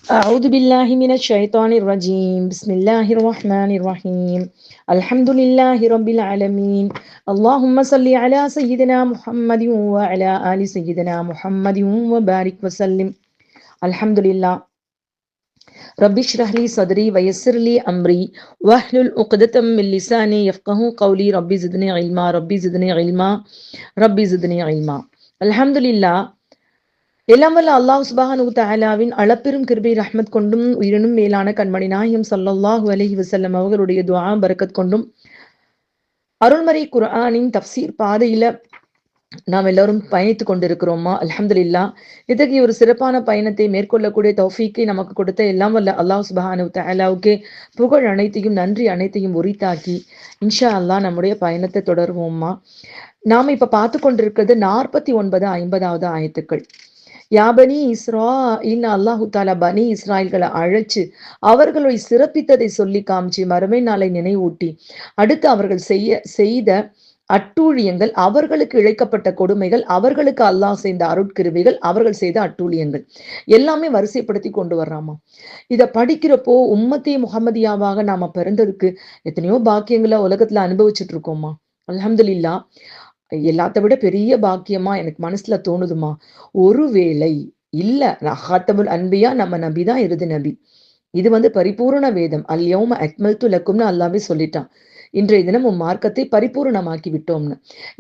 أعوذ بالله من الشيطان الرجيم بسم الله الرحمن الرحيم الحمد لله رب العالمين اللهم صل على سيدنا محمد وعلى آل سيدنا محمد وبارك وسلم الحمد لله رب اشرح لي صدري ويسر لي أمري واحلل عقدة من لساني يفقه قولي رب زدني علما رب زدني علما رب زدني علما الحمد لله. எல்லாம் வல்ல அல்லாஹ் சுப்ஹானஹு தஆலாவின் அளப்பெரும் கிருபை ரஹ்மத் கொண்டும் உயிரினும் மேலான கண்மணி நாயகம் ஸல்லல்லாஹு அலைஹி வஸல்லம் அவர்களுடைய துஆ பரக்கத் கொண்டும் அருள்மறை குர்ஆனின் தஃப்சீர் பாதையில நாம் எல்லாரும் பயணித்துக் கொண்டிருக்கிறோமா? அல்ஹம்துலில்லாஹ். இத்தகைய ஒரு சிறப்பான பயணத்தை மேற்கொள்ளக்கூடிய தௌஃபீக்கை நமக்கு கொடுத்த எல்லாம் வல்ல அல்லாஹ் சுப்ஹானஹு தஆலாவுக்கே புகழ் அனைத்தையும் நன்றி அனைத்தையும் உரித்தாக்கி இன்ஷா அல்லாஹ் நம்முடைய பயணத்தை தொடருவோமா? நாம இப்ப பார்த்து கொண்டிருக்கிறது 49 50வது ஆயத்துக்கள். யாபனி இஸ்ராயில் அல்லாஹு தாலா பனி இஸ்ராயல்களை அழைச்சு அவர்களை சிறப்பித்ததை சொல்லி காமிச்சு மறுமை நாளை நினைவூட்டி அடுத்து அவர்கள் செய்த அட்டூழியங்கள், அவர்களுக்கு இழைக்கப்பட்ட கொடுமைகள், அவர்களுக்கு அல்லாஹ் செய்த அருட்கிருபைகள், அவர்கள் செய்த அட்டூழியங்கள் எல்லாமே வரிசைப்படுத்தி கொண்டு வர்றாமா. இத படிக்கிறப்போ உம்மத்தே முஹம்மதியாவாக நாம பிறந்ததுக்கு எத்தனையோ பாக்கியங்களை உலகத்துல அனுபவிச்சுட்டு இருக்கோமா. அல்ஹம்துலில்லாஹ். எல்லாத்த விட பெரிய பாக்கியமா எனக்கு மனசுல தோணுதுமா, ஒருவேளை இல்ல ஹாத்தமுல் அன்பியா நம்ம நபி தான் இறுதி நபி, இது பரிபூர்ண வேதம், அல்யௌம அக்மல்து லக்கும்னு அல்லாவே சொல்லிட்டான், இன்றைய தினம் உன் மார்க்கத்தை பரிபூர்ணமாக்கி விட்டோம்னு.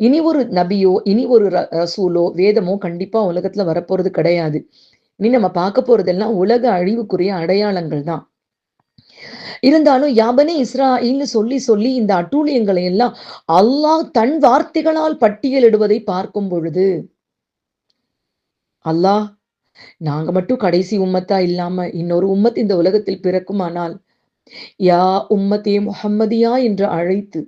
இனி ஒரு நபியோ இனி ஒரு ரசூலோ வேதமோ கண்டிப்பா உலகத்துல வரப்போறது கிடையாது. இனி நம்ம பார்க்க போறதெல்லாம் உலக அழிவுக்குரிய அடையாளங்கள் தான். இருந்தாலும் யாபனே இஸ்ராயில்னு சொல்லி சொல்லி இந்த அட்டூழியங்களை எல்லாம் அல்லாஹ் தன் வார்த்தைகளால் பட்டியலிடுவதை பார்க்கும் பொழுது, அல்லாஹ் நாங்க மட்டும் கடைசி உம்மத்தா இல்லாம இன்னொரு உம்மத் இந்த உலகத்தில் பிறக்குமானால் யா உம்மத்தே முஹம்மதியா என்று அழைத்து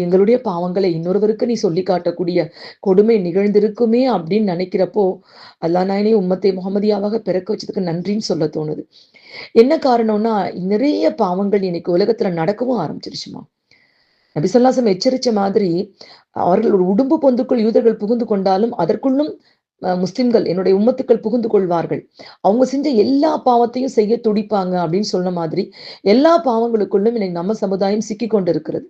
எங்களுடைய பாவங்களை இன்னொருவருக்கு நீ சொல்லி காட்டக்கூடிய கொடுமை நிகழ்ந்திருக்குமே அப்படின்னு நினைக்கிறப்போ அல்லா நாயனே உம்மத்தே முகமதியாவாக பிறக்க வச்சதுக்கு நன்றின்னு சொல்ல தோணுது. என்ன காரணம்னா, நிறைய பாவங்கள் இன்னைக்கு உலகத்துல நடக்கவும் ஆரம்பிச்சிருச்சுமா. நபி ஸல்லல்லாஹு அலைஹி வஸல்லம் எச்சரிச்ச மாதிரி அவர்கள் ஒரு உடும்பு பொந்துக்குள் யூதர்கள் புகுந்து கொண்டாலும் அதற்குள்ளும் முஸ்லிம்கள் என்னுடைய உம்மத்துக்கள் புகுந்து கொள்வார்கள். அவங்க செஞ்ச எல்லா பாவத்தையும் செய்ய துடிப்பாங்க அப்படின்னு சொன்ன மாதிரி எல்லா பாவங்களுக்குள்ளும் இன்னைக்கு நம்ம சமுதாயம் சிக்கி கொண்டு இருக்கிறது.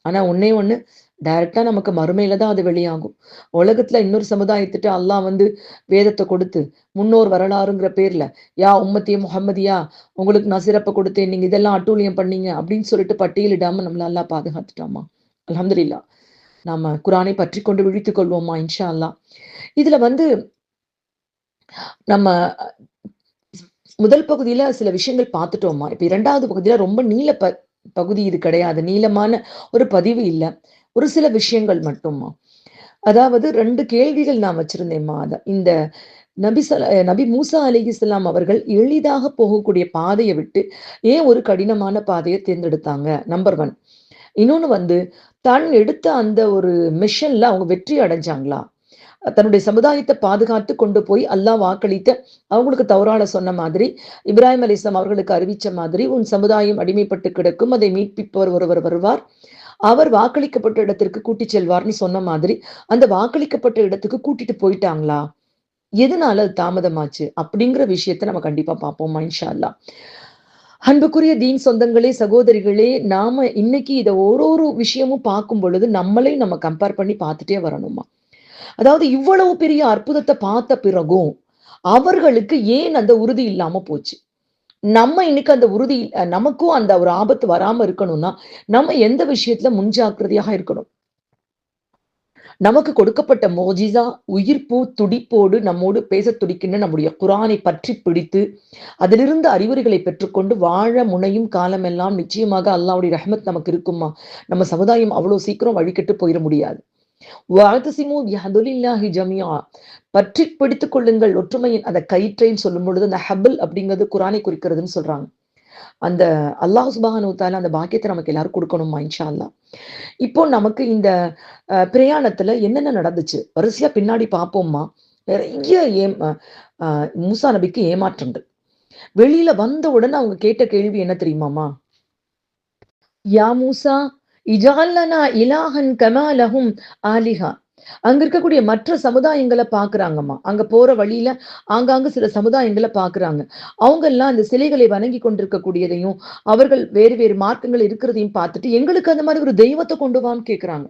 ஆனா ஒன்னே ஒண்ணு, டைரக்டா நமக்கு மறுமையில தான் அது வெளியாகும். உலகத்துல இன்னொரு சமுதாயத்திட்ட அல்லாஹ் வேதத்தை கொடுத்து முன்னோர் வரலாறுங்கிற பேர்ல யா உம்மத்திய முஹம்மதியா உங்களுக்கு நான் சிறப்பை கொடுத்தேன், நீங்க இதெல்லாம் அட்டூழியம் பண்ணீங்க அப்படின்னு சொல்லிட்டு பட்டியலிடாம நம்மள அல்லாஹ் பாதுகாத்துட்டாமா. அல்ஹம்துலில்லாஹ். நாம குரானை பற்றி கொண்டு விழித்துக் கொள்வோமா இன்ஷா அல்லாஹ். இதுல நம்ம முதல் பகுதியில சில விஷயங்கள் பார்த்துட்டோமா. இப்ப இரண்டாவது பகுதியில ரொம்ப நீள பகுதி இது கிடையாது, நீளமான ஒரு பதிவு இல்ல, ஒரு சில விஷயங்கள் மட்டும்மா. அதாவது 2 கேள்விகள் நான் வச்சிருந்தேன்மா. இந்த நபி மூசா அலைஹிஸ்ஸலாம் அவர்கள் எளிதாக போகக்கூடிய பாதையை விட்டு ஏன் ஒரு கடினமான பாதையை தேர்ந்தெடுத்தாங்க? நம்பர் 1. இன்னொன்னு தான் எடுத்த அந்த ஒரு மிஷன்ல அவங்க வெற்றி அடைஞ்சாங்களா? தன்னுடைய சமுதாயத்தை பாதுகாத்து கொண்டு போய் அல்லாஹ் வாக்களித்த அவங்களுக்கு தௌரால சொன்ன மாதிரி இப்ராஹிம் அலைஹிஸ்ஸலாம் அவர்களுக்கு அறிவிச்ச மாதிரி உன் சமுதாயம் அடிமைப்பட்டு கிடக்கும், அதை மீட்பிப்பவர் ஒருவர் வருவார், அவர் வாக்களிக்கப்பட்ட இடத்திற்கு கூட்டி செல்வார்னு சொன்ன மாதிரி அந்த வாக்களிக்கப்பட்ட இடத்துக்கு கூட்டிட்டு போயிட்டாங்களா? எதனால அது தாமதமாச்சு அப்படிங்கிற விஷயத்த நம்ம கண்டிப்பா பார்ப்போம் இன்ஷா அல்லாஹ். அன்புக்குரிய தீன் சொந்தங்களே, சகோதரிகளே, நாம இன்னைக்கு இதை ஒரு விஷயமும் பார்க்கும் பொழுது நம்மளே நம்ம கம்பேர் பண்ணி பார்த்துட்டே வரணுமா. அதாவது இவ்வளவு பெரிய அற்புதத்தை பார்த்த பிறகும் அவர்களுக்கு ஏன் அந்த உறுதி இல்லாம போச்சு? நம்ம இன்னைக்கு அந்த உறுதி, நமக்கும் அந்த ஒரு ஆபத்து வராம இருக்கணும்னா நம்ம எந்த விஷயத்துல முன்ஜாக்கிரதையாக இருக்கணும்? நமக்கு கொடுக்கப்பட்ட மோஜிசா உயிர்ப்பு துடிப்போடு நம்மோடு பேச துடிக்கின்ற நம்முடைய குரானை பற்றி பிடித்து அதிலிருந்து அறிவுரைகளை பெற்றுக்கொண்டு வாழ முனையும் காலமெல்லாம் நிச்சயமாக அல்லாஹ்வுடைய ரஹ்மத் நமக்கு இருக்குமா. நம்ம சமுதாயம் அவ்வளவு சீக்கிரம் வழிகட்டு போயிட முடியாது. பற்றி பிடித்துக் கொள்ளுங்கள் ஒற்றுமையின் அந்த கயிற்றைன்னு சொல்லும் பொழுது அந்த ஹபிள் அப்படிங்கிறது குரானை குறிக்கிறதுன்னு சொல்றாங்க. அந்த அல்லாஹ் சுப்ஹானஹு வ தஆலா அந்த பாக்கியத்தை நமக்கு எல்லாரும் கொடுக்கணுமா இன்ஷா அல்லாஹ். இப்போ நமக்கு இந்த பிரயாணத்துல என்னென்ன நடந்துச்சு வரிசையா பின்னாடி பார்ப்போம்மா. நிறைய மூசா நபிக்கு ஏமாற்றங்கள். வெளியில வந்த உடனே அவங்க கேட்ட கேள்வி என்ன தெரியுமாமா? யா மூசா இஜஅல் லனா இலாஹன் கமா லஹும் ஆலிஹா. அங்க இருக்கக்கூடிய மற்ற சமுதாயங்களை பாக்குறாங்கம்மா. அங்க போற வழியில ஆங்காங்கு சில சமுதாயங்களை பாக்குறாங்க. அவங்க எல்லாம் அந்த சிலைகளை வணங்கி கொண்டிருக்கக்கூடியதையும், அவர்கள் வேறு வேறு மார்க்கங்கள் இருக்கிறதையும் பார்த்துட்டு எங்களுக்கு அந்த மாதிரி ஒரு தெய்வத்தை கொண்டு வான்னு கேக்குறாங்க.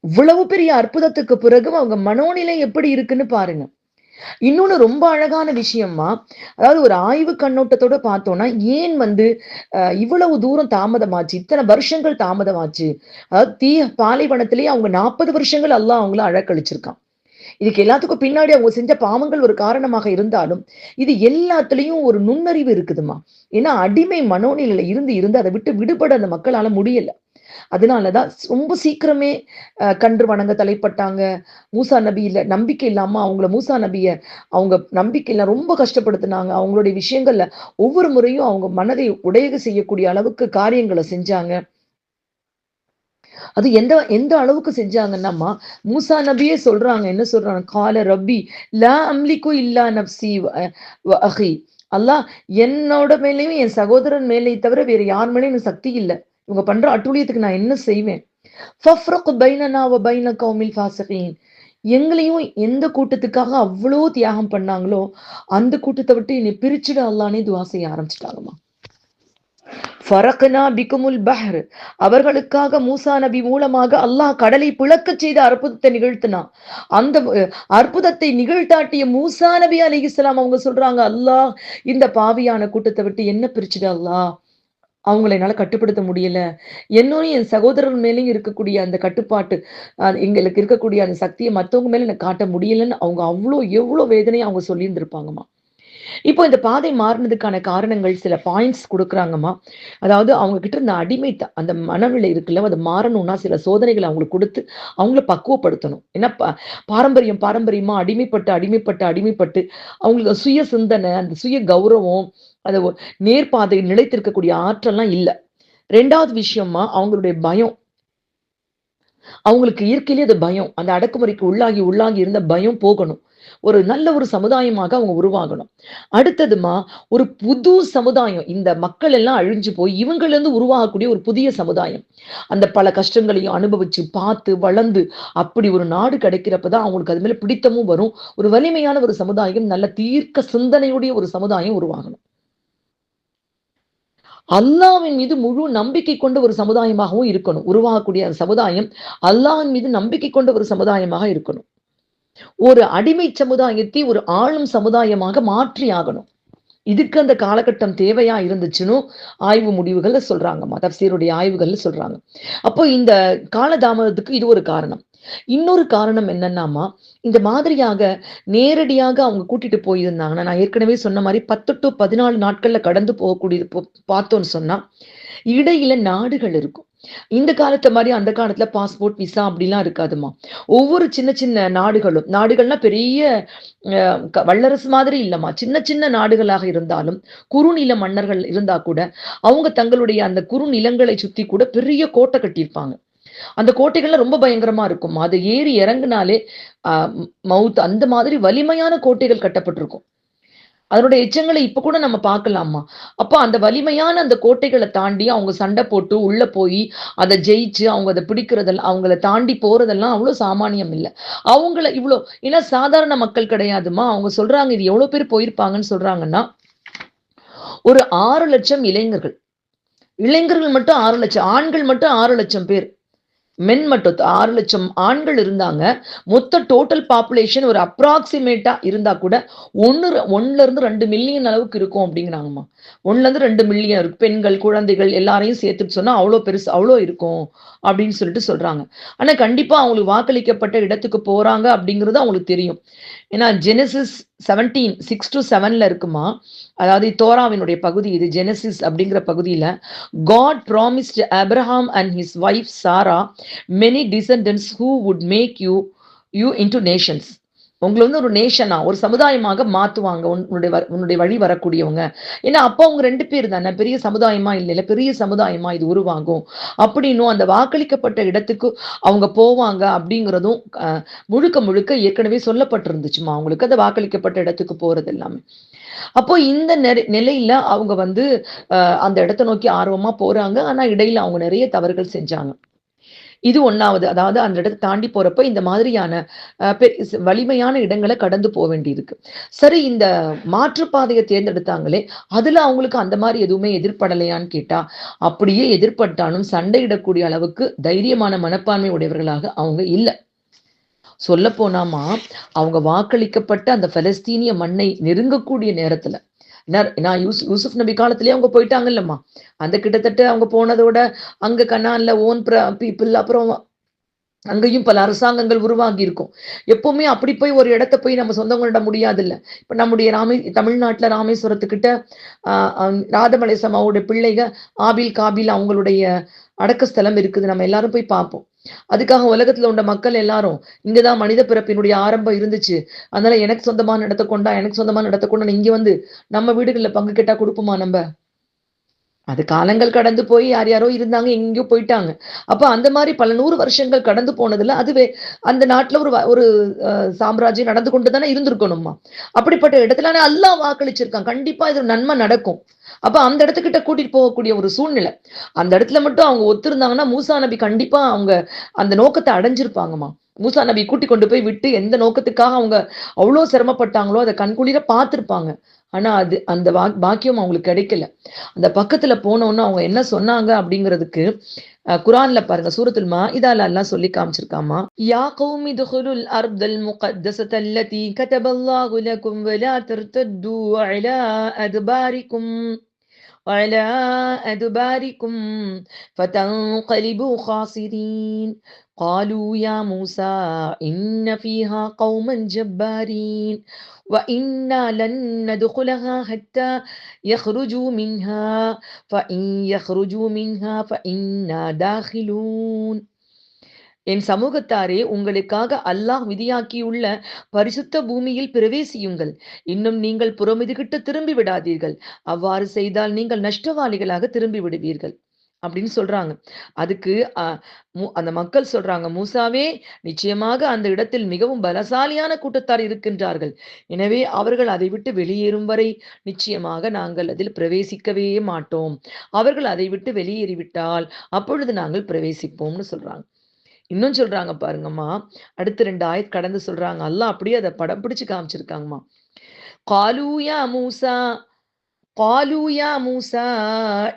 இவ்வளவு பெரிய அற்புதத்துக்கு பிறகு அவங்க மனோநிலை எப்படி இருக்குன்னு பாருங்க. இன்னொன்னு ரொம்ப அழகான விஷயம்மா, அதாவது ஒரு ஆய்வு கண்ணோட்டத்தோட பார்த்தோம்னா, ஏன் இவ்வளவு தூரம் தாமதமாச்சு? இத்தனை வருஷங்கள் தாமதமாச்சு. அதாவது பாலைவனத்திலேயே அவங்க 40 வருஷங்கள் அல்லாஹ் அவங்கள அழக்களிச்சிருக்கான். இதுக்கு எல்லாத்துக்கும் பின்னாடி அவங்க செஞ்ச பாவங்கள் ஒரு காரணமாக இருந்தாலும், இது எல்லாத்துலயும் ஒரு நுண்ணறிவு இருக்குதும்மா. ஏன்னா அடிமை மனோநிலையில இருந்து இருந்து அதை விட்டு விடுபட அந்த மக்களால முடியல. அதனாலதான் ரொம்ப சீக்கிரமே கன்று வணங்க தலைப்பட்டாங்க. மூசா நபியில நம்பிக்கை இல்லாம மூசா நபிய அவங்க நம்பிக்கையில ரொம்ப கஷ்டப்படுத்தினாங்க. அவங்களுடைய விஷயங்கள்ல ஒவ்வொரு முறையும் அவங்க மனதை உடையக செய்யக்கூடிய அளவுக்கு காரியங்களை செஞ்சாங்க. அது எந்த எந்த அளவுக்கு செஞ்சாங்கன்னாமா, மூசா நபியே சொல்றாங்க. என்ன சொல்றாங்க? கால ரப்பி லா அம்லிக்கு இல்லா நப்சி வ அஹி. அல்லாஹ், என்னோட மேலேயும் என் சகோதரன் மேலே தவிர வேற யார் மேலேயும் எனக்கு சக்தி இல்ல. இவங்க பண்ற அட்டூழியத்துக்கு நான் என்ன செய்வேன்? ஃபஃப்ரக் பைனனா வ பைன கௌமில் ஃபாசிகீன். எங்களையும் எந்த கூட்டத்துக்காக அவ்வளோ தியாகம் பண்ணாங்களோ, அந்த கூட்டத்தை விட்டு என்னை பிரிச்சுட அல்லாஹ்னே துஆ செய்ய ஆரம்பிச்சுட்டாங்கம்மா. ஃபரக்னா பிகுமுல் பஹ்ர். அவர்களுக்காக மூசா நபி மூலமாக அல்லாஹ் கடலை பிளக்கச் செய்த அற்புதத்தை நிகழ்த்தினான். அந்த அற்புதத்தை நிகழ்த்தாட்டிய மூசா நபி அலைஹிஸ்ஸலாம் அவங்க சொல்றாங்க, அல்லாஹ், இந்த பாவியான கூட்டத்தை விட்டு என்ன பிரிச்சுடு அல்லாஹ். அவங்கள என்னால கட்டுப்படுத்த முடியல. என்னையும் என் சகோதரர் மேலேயும் இருக்கக்கூடிய அந்த கட்டுப்பாட்டு, எங்களுக்கு இருக்கக்கூடிய அந்த சக்தியை மத்தவங்க மேல எனக்கு காட்ட முடியலன்னு அவங்க அவ்வளோ எவ்வளோ வேதனையா அவங்க சொல்லியிருந்திருப்பாங்கம்மா. இப்போ இந்த பாதை மாறுனதுக்கான காரணங்கள் சில பாயிண்ட்ஸ் குடுக்குறாங்கம்மா. அதாவது அவங்க கிட்ட இருந்த அந்த மனநிலை இருக்குல்ல, அது மாறணும்னா சில சோதனைகள அவங்களுக்கு குடுத்து, அவங்கள பக்குவப்படுத்தணும். ஏன்னா பாரம்பரியம் பாரம்பரியமா அடிமைப்பட்டு அவங்களுக்கு சுய சிந்தனை, அந்த சுய கௌரவம், அது நேர்பாதையில் நிலைத்திருக்கக்கூடிய ஆற்றல்லாம் இல்ல. 2வது விஷயம்மா, அவங்களுடைய பயம். அவங்களுக்கு இயற்கையிலேயே அது பயம். அந்த அடக்குமுறைக்கு உள்ளாகி உள்ளாகி இருந்த பயம் போகணும். ஒரு நல்ல ஒரு சமுதாயமாக அவங்க உருவாகணும். அடுத்ததுமா, ஒரு புது சமுதாயம். இந்த மக்கள் எல்லாம் அழிஞ்சு போய் இவங்கள்லேருந்து உருவாகக்கூடிய ஒரு புதிய சமுதாயம். அந்த பல கஷ்டங்களையும் அனுபவிச்சு, பார்த்து, வளர்ந்து அப்படி ஒரு நாடு கிடைக்கிறப்ப தான் அவங்களுக்கு அது மேல பிடித்தமும் வரும். ஒரு வலிமையான ஒரு சமுதாயம், நல்ல தீர்க்க சிந்தனையுடைய ஒரு சமுதாயம் உருவாகணும். அல்லாஹ்வின் மீது முழு நம்பிக்கை கொண்ட ஒரு சமுதாயமாகவும் இருக்கணும். உருவாகக்கூடிய அந்த சமுதாயம் அல்லாஹ்வின் மீது நம்பிக்கை கொண்ட ஒரு சமுதாயமாக இருக்கணும். ஒரு அடிமை சமுதாயத்தை ஒரு ஆளும் சமுதாயமாக மாற்றி ஆகணும். இதுக்கு அந்த காலகட்டம் தேவையா இருந்துச்சுன்னு ஆய்வு முடிவுகள்ல சொல்றாங்கம்மா. தஃப்சீருடைய ஆய்வுகள்ல சொல்றாங்க. அப்போ இந்த காலதாமதத்துக்கு இது ஒரு காரணம். இன்னொரு காரணம் என்னன்னாமா, இந்த மாதிரியாக நேரடியாக அவங்க கூட்டிட்டு போயிருந்தாங்கன்னா, நான் ஏற்கனவே சொன்ன மாரி 10 டூ 14 நாட்கள்ல கடந்து போகக்கூடியது பார்த்தோம்ன்னு சொன்னா, இடையில நாடுகள் இருக்கும். இந்த காலத்து மாரி அந்த காலத்துல பாஸ்போர்ட், விசா அப்படிலாம் இருக்காதும்மா. ஒவ்வொரு சின்ன சின்ன நாடுகள்னா பெரிய வல்லரசு மாதிரி இல்லம்மா. சின்ன சின்ன நாடுகளாக இருந்தாலும், குறுநில மன்னர்கள் இருந்தா கூட, அவங்க தங்களுடைய அந்த குறுநிலங்களை சுத்தி கூட பெரிய கோட்டை கட்டியிருப்பாங்க. அந்த கோட்டைகள்லாம் ரொம்ப பயங்கரமா இருக்கும்மா. அது ஏறி இறங்குனாலே அ மவுத் அந்த மாதிரி வலிமையான கோட்டைகள் கட்டப்பட்டிருக்கும். அதனுடைய எச்சங்களை இப்ப கூட நம்ம பார்க்கலாமா. அப்ப அந்த வலிமையான அந்த கோட்டைகள தாண்டி அவங்க சண்டை போட்டு உள்ள போயி, அத ஜெயிச்சு அவங்க அத பிடிக்கிறதெல்லாம், அவங்கள தாண்டி போறதெல்லாம் அவ்வளோ சாமானியம் இல்ல. அவங்கள இவ்ளோ, ஏன்னா சாதாரண மக்கள் கிடையாதும்மா. அவங்க சொல்றாங்க, இது எவ்வளோ பேர் போயிருப்பாங்கன்னு சொல்றாங்கன்னா, ஒரு 6,00,000 இளைஞர்கள். இளைஞர்கள் மட்டும் 6,00,000, ஆண்கள் மட்டும் 6,00,000 பேர். மென் மட்டும் 6,00,000 ஆண்கள் இருந்தாங்க. மொத்த டோட்டல் பாப்புலேஷன் ஒரு அப்ராக்ஸிமேட்டா இருந்தா கூட 1 இருந்து 2 மில்லியன் அளவுக்கு இருக்கும் அப்படிங்கிறாங்கம்மா. 1 2 மில்லியன் இருக்கு. பெண்கள், குழந்தைகள் எல்லாரையும் சேர்த்துட்டு சொன்னா அவ்ளோ பெருசு, அவ்ளோ இருக்கும் அப்படின்னு சொல்றாங்க. ஆனா கண்டிப்பா அவங்களுக்கு வாக்களிக்கப்பட்ட இடத்துக்கு போறாங்க அப்படிங்கிறது அவங்களுக்கு தெரியும். ஏன்னா ஜெனசிஸ் 17 6-7ல இருக்குமா. அதாவது தோராவினுடைய பகுதி இது. ஜெனசிஸ் அப்படிங்கிற பகுதியில God promised Abraham and his wife Sarah many descendants who would make you into nations. உங்களை ஒரு நேஷனா, ஒரு சமுதாயமாக மாத்துவாங்க. உன்னுடைய வழி வரக்கூடியவங்க. ஏன்னா அப்ப அவங்க 2 பேர் தானே, பெரிய சமுதாயமா இல்ல, பெரிய சமுதாயமா இது உருவாகும் அப்படின்னும், அந்த வாக்களிக்கப்பட்ட இடத்துக்கு அவங்க போவாங்க அப்படிங்கிறதும் முழுக்க முழுக்க ஏற்கனவே சொல்லப்பட்டிருந்துச்சுமா அவங்களுக்கு, அந்த வாக்களிக்கப்பட்ட இடத்துக்கு போறது எல்லாமே. அப்போ இந்த நிலையில அவங்க அந்த இடத்தை நோக்கி ஆர்வமா போறாங்க. ஆனா இடையில அவங்க நிறைய தவறுகள் செஞ்சாங்க. இது ஒண்ணாவது. அதாவது அந்த இடத்த தாண்டி போறப்ப இந்த மாதிரியான வலிமையான இடங்கள கடந்து போ வேண்டியிருக்கு. சரி, இந்த மாற்றுப்பாதைய தேர்ந்தெடுத்தாங்களே, அதுல அவங்களுக்கு அந்த மாரி எதுவுமே எதிர்படலையான்னு கேட்டா, அப்படியே எதிர்பட்டாலும் சண்டையிடக்கூடிய அளவுக்கு தைரியமான மனப்பான்மை உடையவர்களாக அவங்க இல்ல. சொல்லப்போனாமா, அவங்க வாக்களிக்கப்பட்ட அந்த பலஸ்தீனிய மண்ணை நெருங்கக்கூடிய நேரத்துல, நான் யூசுப் நபி காலத்திலேயே அவங்க போயிட்டாங்கல்லம்மா. அந்த கிட்டத்தட்ட அவங்க போனதோட அங்க கனான்ல ஓன் பீப்பிள், அப்புறம் அங்கேயும் பல அரசாங்கங்கள் உருவாகி இருக்கும். எப்பவுமே அப்படி போய் ஒரு இடத்த போய் நம்ம சொந்தம் கொண்டாட முடியாதுல்ல. இப்ப நம்முடைய தமிழ்நாட்டுல ராமேஸ்வரத்துக்கிட்ட ராதமலை சமாவுடைய பிள்ளைக ஆபில் காபில் அவங்களுடைய அடக்க ஸ்தலம் இருக்குது. நம்ம எல்லாரும் போய் பார்ப்போம். அதுக்காக உலகத்துல உள்ள மக்கள் எல்லாரும் இங்கதான் மனித பிறப்பினுடைய ஆரம்பம் இருந்துச்சு, அதனால எனக்கு சொந்தமான இடத்த கொண்டா, எனக்கு சொந்தமான இடத்த கொண்டா, இங்க வந்து நம்ம வீடுகள்ல பங்கு கேட்டா கொடுப்போமா நம்ம? அது காலங்கள் கடந்து போய் யார் யாரோ இருந்தாங்க, எங்கேயோ போயிட்டாங்க. அப்ப அந்த மாரி பல 100 வருஷங்கள் கடந்து போனதுல, அதுவே அந்த நாட்டுல ஒரு சாம்ராஜ்யம் நடந்து கொண்டு தானே இருந்திருக்கணுமா. அப்படிப்பட்ட இடத்துல ஆனா அல்லாஹ் வாக்களிச்சிருக்கான். கண்டிப்பா இது நன்மை நடக்கும். அப்ப அந்த இடத்துக்கிட்ட கூட்டிட்டு போகக்கூடிய ஒரு சூழ்நிலை. அந்த இடத்துல மட்டும் அவங்க ஒத்திருந்தாங்கன்னா, மூசா நபி கண்டிப்பா அவங்க அந்த நோக்கத்த அடைஞ்சிருப்பாங்கம்மா. மூசா நபி கூட்டிக் கொண்டு போய் விட்டு எந்த நோக்கத்துக்காக அவங்க அவ்ளோ சிரமப்பட்டாங்களோ, அத கண்குளிர பார்த்திருப்பாங்க. ஆனா அது அந்த பாக்கியம் அவங்களுக்கு கிடைக்கல. அந்த பக்கத்துல போனோம்னா அவங்க என்ன சொன்னாங்க அப்படிங்கிறதுக்கு குரான்ல பாருங்க, சூரத்துல் மாஇதால அல்லாஹ் சொல்லி காமிச்சிருக்காமா. யா கௌமி துகுலுல் அர்தல் முகத்தஸத அல்லதி கதபல்லாஹு லகும் வலா தர்தது அலா அத்பாரிக்கும் وعلى أدباركم فتنقلبوا خاسرين قالوا يا موسى إن فيها قوما جبارين وإنا لن ندخلها حتى يخرجوا منها فإن يخرجوا منها فإنا داخلون. என் சமூகத்தாரே, உங்களுக்காக அல்லாஹ் விதியாக்கியுள்ள பரிசுத்த பூமியில் பிரவேசியுங்கள். இன்னும் நீங்கள் புறமுதுகிட்டு திரும்பி விடாதீர்கள். அவ்வாறு செய்தால் நீங்கள் நஷ்டவாளிகளாக திரும்பி விடுவீர்கள் அப்படின்னு சொல்றாங்க. அதுக்கு அந்த மக்கள் சொல்றாங்க, மூசாவே, நிச்சயமாக அந்த இடத்தில் மிகவும் பலசாலியான கூட்டத்தார் இருக்கின்றார்கள். எனவே அவர்கள் அதை விட்டு வெளியேறும் வரை நிச்சயமாக நாங்கள் அதில் பிரவேசிக்கவே மாட்டோம். அவர்கள் அதை விட்டு வெளியேறிவிட்டால் அப்பொழுது நாங்கள் பிரவேசிப்போம்னு சொல்றாங்க. இன்னும் சொல்றாங்க பாருங்கம்மா. அடுத்து 2 ஆயத் கடந்து சொல்றாங்க. அல்லாஹ் அப்படியே அத படம் பிடிச்சு காமிச்சிருக்காங்கம்மா. "காலூ யா மூசா காலூ யா மூசா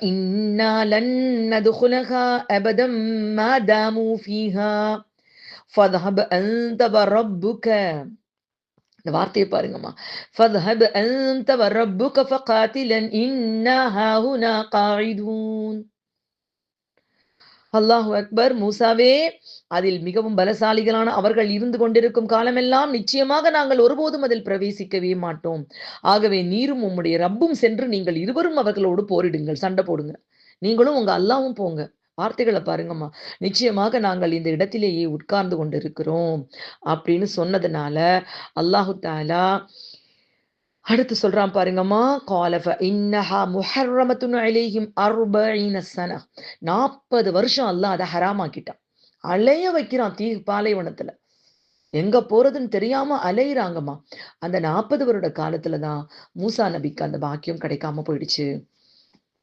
இன்னா லன் நதுகுலஹா அபதம் மா தாமூ ஃபீஹா ஃபத்ஹப் அன்த வ ரப்புக." இந்த வார்த்தைய பாருங்கம்மா. "ஃபத்ஹப் அன்த வ ரப்புக ஃபகாத்திலன் இன்னா ஹாஹுனா காயிதூன்." அல்லாஹு அக்பர். மூசாவே, அதில் மிகவும் பலசாலிகளான அவர்கள் இருந்து கொண்டிருக்கும் காலமெல்லாம் நிச்சயமாக நாங்கள் ஒருபோதும் அதில் பிரவேசிக்கவே மாட்டோம். ஆகவே நீரும் உம்முடைய ரப்பும் சென்று நீங்கள் இருவரும் அவர்களோடு போரிடுங்கள், சண்டை போடுங்க. நீங்களும் உங்க அல்லாவும் போங்க. வார்த்தைகளை பாருங்கம்மா. நிச்சயமாக நாங்கள் இந்த இடத்திலேயே உட்கார்ந்து கொண்டிருக்கிறோம் அப்படின்னு சொன்னதுனால அல்லாஹு தாலா அடுத்து சொல்றான் பாருங்கம்மா. காலஃப இன்னஹா முஹர்ரமத்துன் அலைஹிம் 40 சன. 40 வருஷம் அல்லாஹ் அதை ஹராமாக்கிட்டான். அலைய வைக்கிறான் பாலைவனத்துல. எங்க போறதுன்னு தெரியாம அலையிறாங்கம்மா. அந்த 40 வருட காலத்துலதான் மூசா நபிக்கு அந்த பாக்கியம் கிடைக்காம போயிடுச்சு.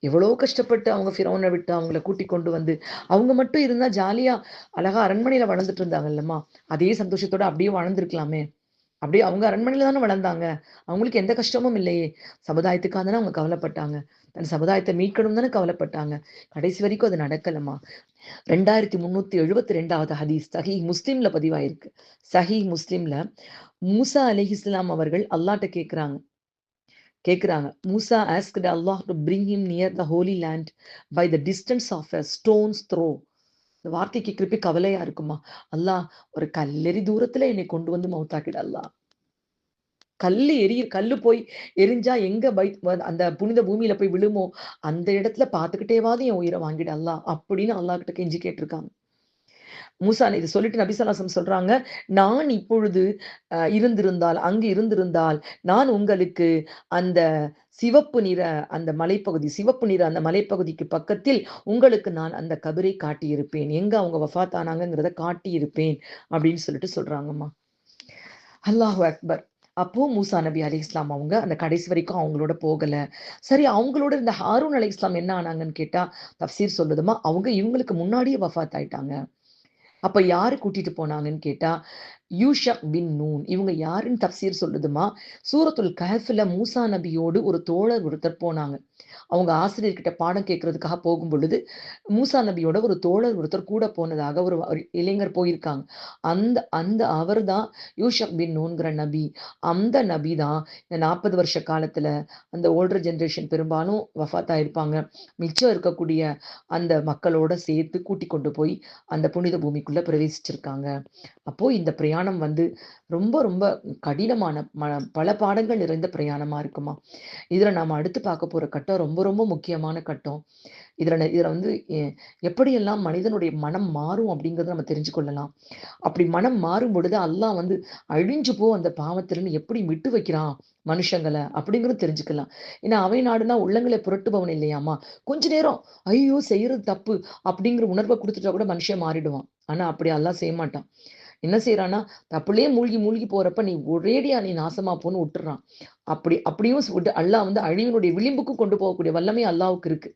எவ்வளோ கஷ்டப்பட்டு அவங்க ஃபிரௌனை விட்டு அவங்கள கூட்டிக் கொண்டு வந்து அவங்க மட்டும் இருந்தா ஜாலியா அழகா அரண்மனையில வளர்ந்துட்டு இருந்தாங்கல்லம்மா. அதே சந்தோஷத்தோட அப்படியே வாழ்ந்திருக்கலாமே. அப்படியே அவங்க அரண்மனையில தானே வளர்ந்தாங்க. அவங்களுக்கு எந்த கஷ்டமும் இல்லையே. சமுதாயத்துக்காக தானே அவங்க கவலைப்பட்டாங்க. தன் சமுதாயத்தை மீட்கணும் தானே கவலைப்பட்டாங்க. கடைசி வரைக்கும் அது நடக்கலம்மா. 2372வது ஹதீஸ் சஹீஹ் முஸ்லிம்ல பதிவாயிருக்கு. சஹீஹ் முஸ்லிம்ல மூசா அலைஹிஸ்ஸலாம் அவர்கள் அல்லாஹ்ட்ட கேக்குறாங்க. மூசா asked Allah to bring him near the holy land by the distance of a stone's throw. இந்த வார்த்தை கேட்கிறப்ப கவலையா இருக்குமா. அல்லாஹ், ஒரு கல்லெறி தூரத்துல என்னை கொண்டு வந்து மௌத்தாக்கிட அல்லாஹ். கல்லு போய் எரிஞ்சா எங்க அந்த புனித பூமியில போய் விழுமோ, அந்த இடத்துல பார்த்துக்கிட்டேவாது என் உயிரை வாங்கிடு அல்லாஹ் அப்படின்னு அல்லாஹ் கிட்ட கெஞ்சி கேட்டிருக்காங்க. மூசா இது சொல்லிட்டு நபி ஸல்லல்லாஹு அலைஹி வஸல்லம் சொல்றாங்க, நான் இப்பொழுது அங்கு இருந்திருந்தால் நான் உங்களுக்கு அந்த சிவப்பு நிற அந்த மலைப்பகுதிக்கு பக்கத்தில் உங்களுக்கு நான் அந்த கபரை காட்டியிருப்பேன். எங்க அவங்க வஃபாத் ஆனாங்கங்கிறத காட்டியிருப்பேன் அப்படின்னு சொல்லிட்டு சொல்றாங்கம்மா. அல்லாஹு அக்பர். அப்போ மூசா நபி அலைஹிஸ்ஸலாம் அவங்க அந்த கடைசி வரைக்கும் அவங்களோட போகல. சரி, அவங்களோட இந்த ஹாரூன் அலைஹிஸ்ஸலாம் என்ன ஆனாங்கன்னு கேட்டா, தஃப்சீர் சொல்லுதுமா, அவங்க இவங்களுக்கு முன்னாடியே வஃபாத் ஆயிட்டாங்க. அப்ப யாரு கூட்டிட்டு போனாங்கன்னு கேட்டா, யூஷா பின் நூன். இவங்க யாருன்னு தப்சீர் சொல்லுதுமா, சூரத்துல் கஹ்ஃப்ல மூசா நபியோடு ஒரு தோழர் ஒருத்தர் போனாங்க. அவங்க ஆசிரியர்கிட்ட பாடம் கேட்கறதுக்காக போகும் பொழுது, மூசா நபியோட ஒரு தோழர் ஒருத்தர் கூட போனதாக ஒரு இளைஞர் போயிருக்காங்க. அந்த அந்த அவர் தான் யூஷா பின் நூன்கிற நபி. அந்த நபி தான் இந்த 40 வருஷ காலத்துல அந்த ஓல்டர் ஜெனரேஷன் பெரும்பாலும் வஃபாத் ஆயிருப்பாங்க. மிச்சம் இருக்கக்கூடிய அந்த மக்களோட சேர்த்து கூட்டிக் கொண்டு போய் அந்த புனித பூமிக்குள்ள பிரவேசிச்சிருக்காங்க. அப்போ இந்த பிரயாணம் வந்து ரொம்ப ரொம்ப கடினமான பல பாடங்கள் நிறைந்த பிரயாணமா இருக்குமா. இதுல நாம அடுத்து பார்க்க போற கட்டம் ரொம்ப ரொம்ப முக்கியமான கட்டம். இதுல வந்து எப்படியெல்லாம் மனிதனுடைய மனம் மாறும் அப்படிங்கிறத நம்ம தெரிஞ்சு கொள்ளலாம். அப்படி மனம் மாறும் பொழுது அல்லாஹ் வந்து அழிஞ்சு போ அந்த பாவத்திலிருந்து எப்படி விட்டு வைக்கிறான் மனுஷங்கள அப்படிங்கிறது தெரிஞ்சுக்கலாம். ஏன்னா அவை நாடுனா உள்ளங்களை புரட்டுபவன் இல்லையாமா. கொஞ்ச நேரம் ஐயோ செய்யறது தப்பு அப்படிங்கிற உணர்வை கொடுத்துட்டா கூட மனுஷன் மாறிடுவான். ஆனா அப்படி அல்லாஹ் செய்ய மாட்டான். என்ன செய்றான்னா, தப்புலயே மூழ்கி மூழ்கி போறப்ப நீ ஒரேடியா நீ நாசமா போன்னு விட்டுறான். அப்படியும் விட்டு அல்லாஹ் வந்து அழிவினுடைய விளிம்புக்கும் கொண்டு போகக்கூடிய வல்லமை அல்லாஹ்வுக்கு இருக்கு.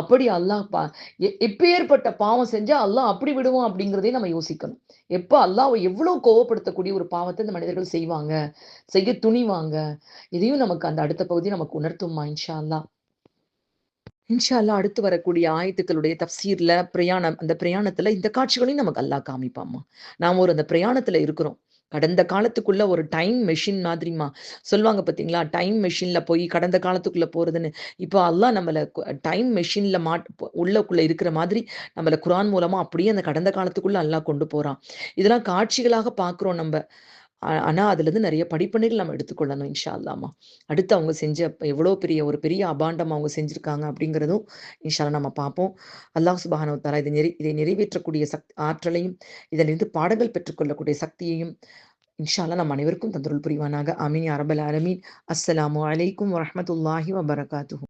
அப்படி அல்லாஹ் எப்பேர்ப்பட்ட பாவம் செஞ்சா அல்லாஹ் அப்படி விடுவான் அப்படிங்கிறதையும் நம்ம யோசிக்கணும். எப்ப அல்லாஹ்வ எவ்வளவு கோவப்படுத்தக்கூடிய ஒரு பாவத்த இந்த மனிதர்கள் செய்வாங்க, செய்ய துணிவாங்க. இதையும் நமக்கு அந்த அடுத்த பகுதி நமக்கு உணர்த்தும்மா இன்ஷா அல்லாஹ். இன்ஷா அல்லாஹ் அடுத்து வரக்கூடிய ஆயத்துக்களுடைய தஃப்சீர்ல அந்த பிரயாணத்துல இந்த காட்சிகளையும் நமக்கு அல்லாஹ் காமிப்பாம்மா. நாம அந்த பிரயாணத்துல இருக்கிறோம். கடந்த காலத்துக்குள்ள ஒரு டைம் மெஷின் மாதிரிம்மா. சொல்லுவாங்க பார்த்தீங்களா? டைம் மெஷின்ல போய் கடந்த காலத்துக்குள்ள போறதுன்னு. இப்போ அல்லாஹ் நம்மள டைம் மெஷின்ல உள்ளக்குள்ள இருக்கிற மாதிரி நம்மள குர்ஆன் மூலமா அப்படியே அந்த கடந்த காலத்துக்குள்ள அல்லாஹ் கொண்டு போறான். இதெல்லாம் காட்சிகளாக பார்க்குறோம் நம்ப. ஆனா அதுலருந்து நெறைய படிப்பினைகள் நம்ம எடுத்துக்கொள்ளணும் இன்ஷா அல்லாஹ்மா. அடுத்து அவங்க செஞ்ச எவ்வளோ ஒரு பெரிய அபாண்டம் அவங்க செஞ்சிருக்காங்க அப்படிங்கிறதும் இன்ஷா அல்லாஹ் நம்ம பார்ப்போம். அல்லாஹ் சுப்ஹானஹு வ தஆலா இதை நிறைவேற்றக்கூடிய ஆற்றலையும், இதிலிருந்து பாடங்கள் பெற்றுக்கொள்ளக்கூடிய சக்தியையும் இன்ஷா அல்லாஹ் நம் அனைவருக்கும் தந்தருள் புரிவானாக. ஆமீன் யா ரப்பல் ஆலமீன். அஸ்ஸலாமு அலைக்கும் வரஹ்மத்துல்லாஹி வ பரகாத்துஹு.